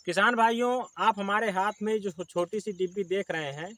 किसान भाइयों, आप हमारे हाथ में जो छोटी सी डिब्बी देख रहे हैं,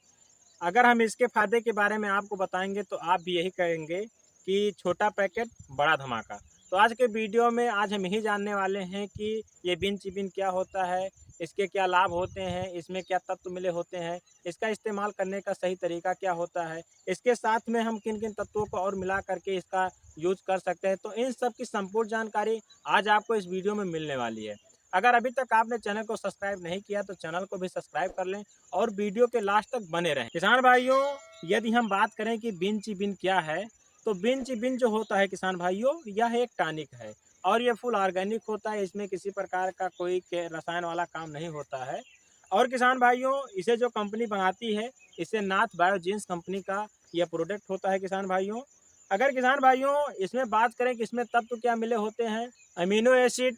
अगर हम इसके फ़ायदे के बारे में आपको बताएँगे तो आप भी यही कहेंगे कि छोटा पैकेट बड़ा धमाका। तो आज के वीडियो में आज हम यही जानने वाले हैं कि ये बिन चिबिन क्या होता है, इसके क्या लाभ होते हैं, इसमें क्या तत्व मिले होते हैं, इसका इस्तेमाल करने का सही तरीका क्या होता है, इसके साथ में हम किन-किन तत्वों को और मिला कर के इसका यूज़ कर सकते हैं। तो इन सब की संपूर्ण जानकारी आज आपको इस वीडियो में मिलने वाली है। अगर अभी तक आपने चैनल को सब्सक्राइब नहीं किया तो चैनल को भी सब्सक्राइब कर लें और वीडियो के लास्ट तक बने रहें। किसान भाइयों, यदि हम बात करें कि बिन चिबिन क्या है, तो बिन चिबिन जो होता है किसान भाइयों, यह एक टॉनिक है और ये फुल ऑर्गेनिक होता है। इसमें किसी प्रकार का कोई रसायन वाला काम नहीं होता है। और किसान भाइयों, इसे जो कंपनी बनाती है, इसे नाथ बायोजीन्स कंपनी का यह प्रोडक्ट होता है किसान भाइयों। अगर किसान भाइयों इसमें बात करें कि इसमें तत्व क्या मिले होते हैं, amino acid,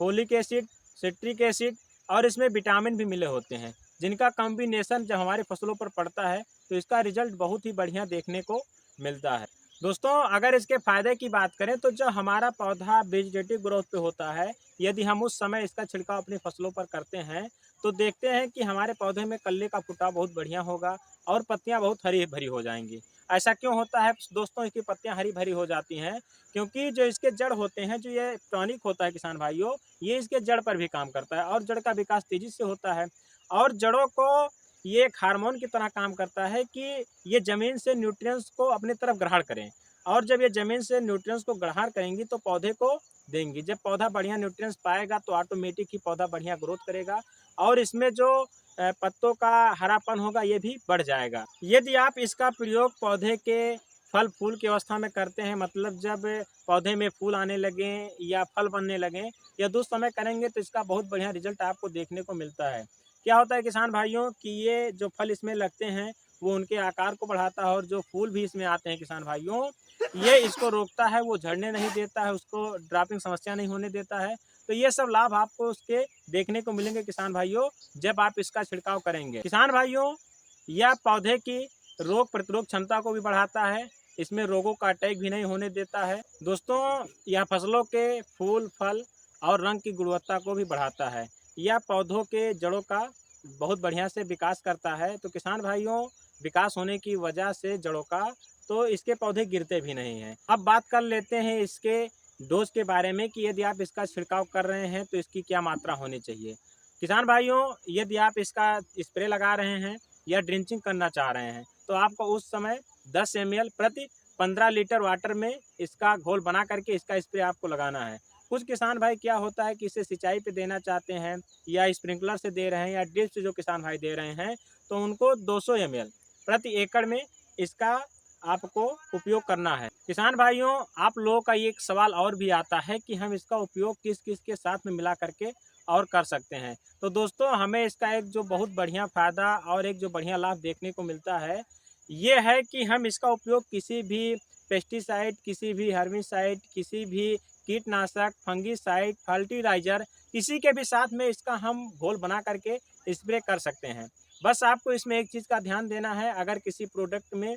folic acid, citric acid और इसमें विटामिन भी मिले होते हैं, जिनका कॉम्बिनेशन जब हमारी फसलों पर पड़ता है तो इसका रिजल्ट बहुत ही बढ़िया देखने को मिलता है। दोस्तों, अगर इसके फ़ायदे की बात करें तो जब हमारा पौधा वेजिटेटिव ग्रोथ पे होता है, यदि हम उस समय इसका छिड़काव अपनी फसलों पर करते हैं तो देखते हैं कि हमारे पौधे में कल्ले का फुटाव बहुत बढ़िया होगा और पत्तियां बहुत हरी भरी हो जाएंगी। ऐसा क्यों होता है दोस्तों? इसकी पत्तियां हरी भरी हो जाती हैं क्योंकि जो इसके जड़ होते हैं, जो ये टॉनिक होता है किसान भाइयों, ये इसके जड़ पर भी काम करता है और जड़ का विकास तेजी से होता है। और जड़ों को ये एक हार्मोन की तरह काम करता है कि ये ज़मीन से न्यूट्रिएंट्स को अपनी तरफ ग्रहण करें और जब ये ज़मीन से न्यूट्रिएंट्स को ग्रहण करेंगी तो पौधे को देंगी। जब पौधा बढ़िया न्यूट्रिएंट्स पाएगा तो ऑटोमेटिक ही पौधा बढ़िया ग्रोथ करेगा और इसमें जो पत्तों का हरापन होगा ये भी बढ़ जाएगा। यदि आप इसका प्रयोग पौधे के फल फूल की अवस्था में करते हैं, मतलब जब पौधे में फूल आने लगें या फल बनने लगें या दूसरे समय करेंगे तो इसका बहुत बढ़िया रिजल्ट आपको देखने को मिलता है। क्या होता है किसान भाइयों कि ये जो फल इसमें लगते हैं वो उनके आकार को बढ़ाता है और जो फूल भी इसमें आते हैं किसान भाइयों, ये इसको रोकता है, वो झड़ने नहीं देता है, उसको ड्रापिंग समस्या नहीं होने देता है। तो ये सब लाभ आपको उसके देखने को मिलेंगे किसान भाइयों जब आप इसका छिड़काव करेंगे। किसान भाइयों, यह पौधे की रोग प्रतिरोध क्षमता को भी बढ़ाता है, इसमें रोगों का अटैक भी नहीं होने देता है। दोस्तों, यह फसलों के फूल फल और रंग की गुणवत्ता को भी बढ़ाता है। यह पौधों के जड़ों का बहुत बढ़िया से विकास करता है। तो किसान भाइयों, विकास होने की वजह से जड़ों का, तो इसके पौधे गिरते भी नहीं हैं। अब बात कर लेते हैं इसके डोज के बारे में कि यदि आप इसका छिड़काव कर रहे हैं तो इसकी क्या मात्रा होनी चाहिए। किसान भाइयों, यदि आप इसका स्प्रे लगा रहे हैं या ड्रिंचिंग करना चाह रहे हैं तो आपको उस समय 10 ml प्रति 15 लीटर वाटर में इसका घोल बना करके इसका स्प्रे आपको लगाना है। कुछ किसान भाई क्या होता है कि इसे सिंचाई पे देना चाहते हैं या स्प्रिंकलर से दे रहे हैं या ड्रिप से जो किसान भाई दे रहे हैं तो उनको 200 ml प्रति एकड़ में इसका आपको उपयोग करना है। किसान भाइयों, आप लोगों का ये एक सवाल और भी आता है कि हम इसका उपयोग किस किस के साथ में मिला करके और कर सकते हैं। तो दोस्तों, हमें इसका एक जो बहुत बढ़िया फ़ायदा और एक जो बढ़िया लाभ देखने को मिलता है, ये है कि हम इसका उपयोग किसी भी पेस्टिसाइड, किसी भी हर्बिसाइड, किसी भी कीटनाशक, फंगिसाइड, फर्टिलाइज़र, किसी के भी साथ में इसका हम घोल बना करके स्प्रे कर सकते हैं। बस आपको इसमें एक चीज़ का ध्यान देना है, अगर किसी प्रोडक्ट में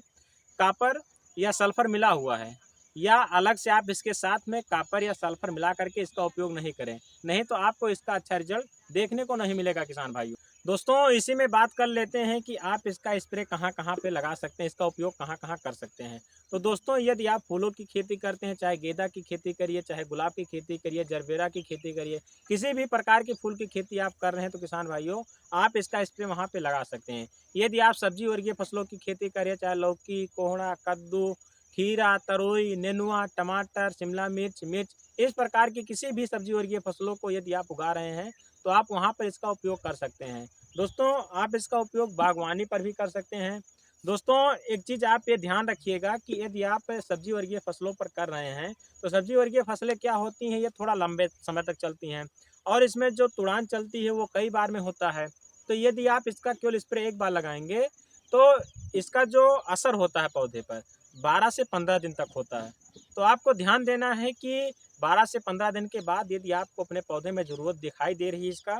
कॉपर या सल्फ़र मिला हुआ है या अलग से आप इसके साथ में कॉपर या सल्फ़र मिला करके इसका उपयोग नहीं करें, नहीं तो आपको इसका अच्छा रिजल्ट देखने को नहीं मिलेगा किसान भाइयों। दोस्तों, इसी में बात कर लेते हैं कि आप इसका स्प्रे कहाँ-कहाँ पे लगा सकते हैं, इसका उपयोग कहाँ-कहाँ कर सकते हैं। तो दोस्तों, यदि आप फूलों की खेती करते हैं, चाहे गेंदा की खेती करिए, चाहे गुलाब की खेती करिए, जरबेरा की खेती करिए, किसी भी प्रकार की फूल की खेती आप कर रहे हैं तो किसान भाइयों, आप इसका स्प्रे वहाँ पे लगा सकते हैं। यदि आप सब्जी वर्गीय फसलों की खेती करें, चाहे लौकी, कोहड़ा, कद्दू, खीरा, तरोई, नेनुआ, टमाटर, शिमला मिर्च, मिर्च, इस प्रकार की किसी भी सब्जी वर्गीय फसलों को यदि आप उगा रहे हैं तो आप वहाँ पर इसका उपयोग कर सकते हैं। दोस्तों, आप इसका उपयोग बागवानी पर भी कर सकते हैं। दोस्तों, एक चीज़ आप ये ध्यान रखिएगा कि यदि आप सब्जी वर्गीय फसलों पर कर रहे हैं तो सब्जी वर्गीय फसलें क्या होती हैं, ये थोड़ा लंबे समय तक चलती हैं और इसमें जो तुड़ान चलती है वो कई बार में होता है। तो यदि आप इसका केवल स्प्रे एक बार लगाएंगे तो इसका जो असर होता है पौधे पर 12 से 15 दिन तक होता है। तो आपको ध्यान देना है कि 12 से 15 दिन के बाद यदि आपको अपने पौधे में ज़रूरत दिखाई दे रही है इसका,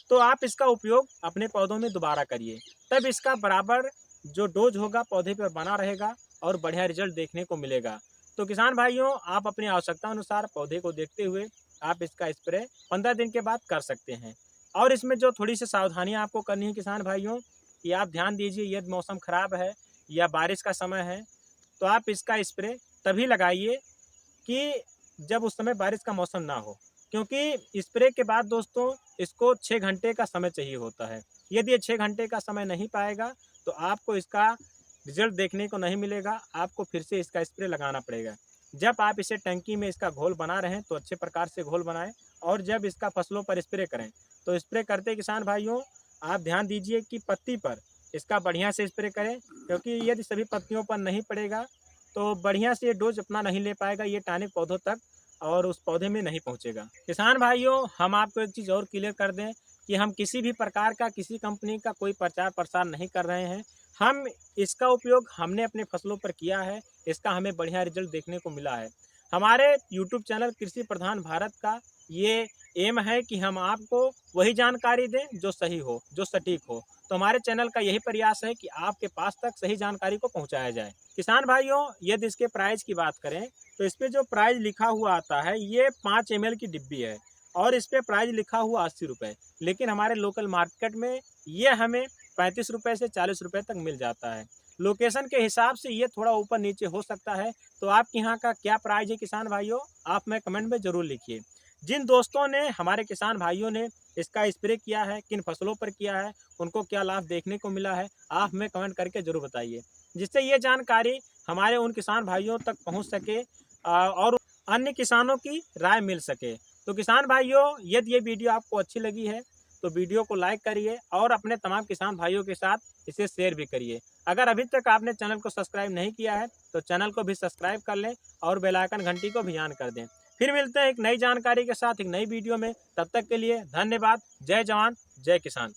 तो आप इसका उपयोग अपने पौधों में दोबारा करिए। तब इसका बराबर जो डोज होगा पौधे पर बना रहेगा और बढ़िया रिजल्ट देखने को मिलेगा। तो किसान भाइयों, आप अपनी आवश्यकता अनुसार पौधे को देखते हुए आप इसका स्प्रे 15 दिन के बाद कर सकते हैं। और इसमें जो थोड़ी सी सावधानियाँ आपको करनी है किसान भाइयों, कि आप ध्यान दीजिए, यदि मौसम ख़राब है या बारिश का समय है तो आप इसका स्प्रे तभी लगाइए कि जब उस समय बारिश का मौसम ना हो, क्योंकि स्प्रे के बाद दोस्तों इसको 6 घंटे का समय चाहिए होता है। यदि ये 6 घंटे का समय नहीं पाएगा तो आपको इसका रिज़ल्ट देखने को नहीं मिलेगा, आपको फिर से इसका स्प्रे लगाना पड़ेगा। जब आप इसे टंकी में इसका घोल बना रहे हैं तो अच्छे प्रकार से घोल बनाएँ, और जब इसका फसलों पर स्प्रे करें तो स्प्रे करते किसान भाइयों आप ध्यान दीजिए कि पत्ती पर इसका बढ़िया से स्प्रे करें, क्योंकि यदि सभी पत्तियों पर नहीं पड़ेगा तो बढ़िया से डोज अपना नहीं ले पाएगा ये टॉनिक पौधों तक, और उस पौधे में नहीं पहुंचेगा। किसान भाइयों हम आपको एक चीज़ और क्लियर कर दें कि हम किसी भी प्रकार का किसी कंपनी का कोई प्रचार प्रसार नहीं कर रहे हैं। हम इसका उपयोग हमने अपने फसलों पर किया है, इसका हमें बढ़िया रिजल्ट देखने को मिला है। हमारे यूट्यूब चैनल कृषि प्रधान भारत का ये एम है कि हम आपको वही जानकारी दें जो सही हो, जो सटीक हो। तो हमारे चैनल का यही प्रयास है कि आपके पास तक सही जानकारी को पहुंचाया जाए। किसान भाइयों यदि इसके प्राइस की बात करें तो इस पे जो प्राइस लिखा हुआ आता है ये 5 ml की डिब्बी है, और इस पे प्राइस लिखा हुआ 80 रुपये, लेकिन हमारे लोकल मार्केट में ये हमें 35 रुपये से 40 रुपये तक मिल जाता है। लोकेशन के हिसाब से ये थोड़ा ऊपर नीचे हो सकता है, तो आपके यहाँ का क्या प्राइस है किसान भाइयों, आप में कमेंट में ज़रूर लिखिए। जिन दोस्तों ने, हमारे किसान भाइयों ने इसका स्प्रे किया है, किन फसलों पर किया है, उनको क्या लाभ देखने को मिला है, आप हमें कमेंट करके ज़रूर बताइए, जिससे ये जानकारी हमारे उन किसान भाइयों तक पहुंच सके और अन्य किसानों की राय मिल सके। तो किसान भाइयों यदि ये वीडियो आपको अच्छी लगी है तो वीडियो को लाइक करिए और अपने तमाम किसान भाइयों के साथ इसे शेयर भी करिए। अगर अभी तक आपने चैनल को सब्सक्राइब नहीं किया है तो चैनल को भी सब्सक्राइब कर लें और बेल आइकन घंटी को भी ऑन कर दें। फिर मिलते हैं एक नई जानकारी के साथ एक नई वीडियो में, तब तक के लिए धन्यवाद। जय जवान जय किसान।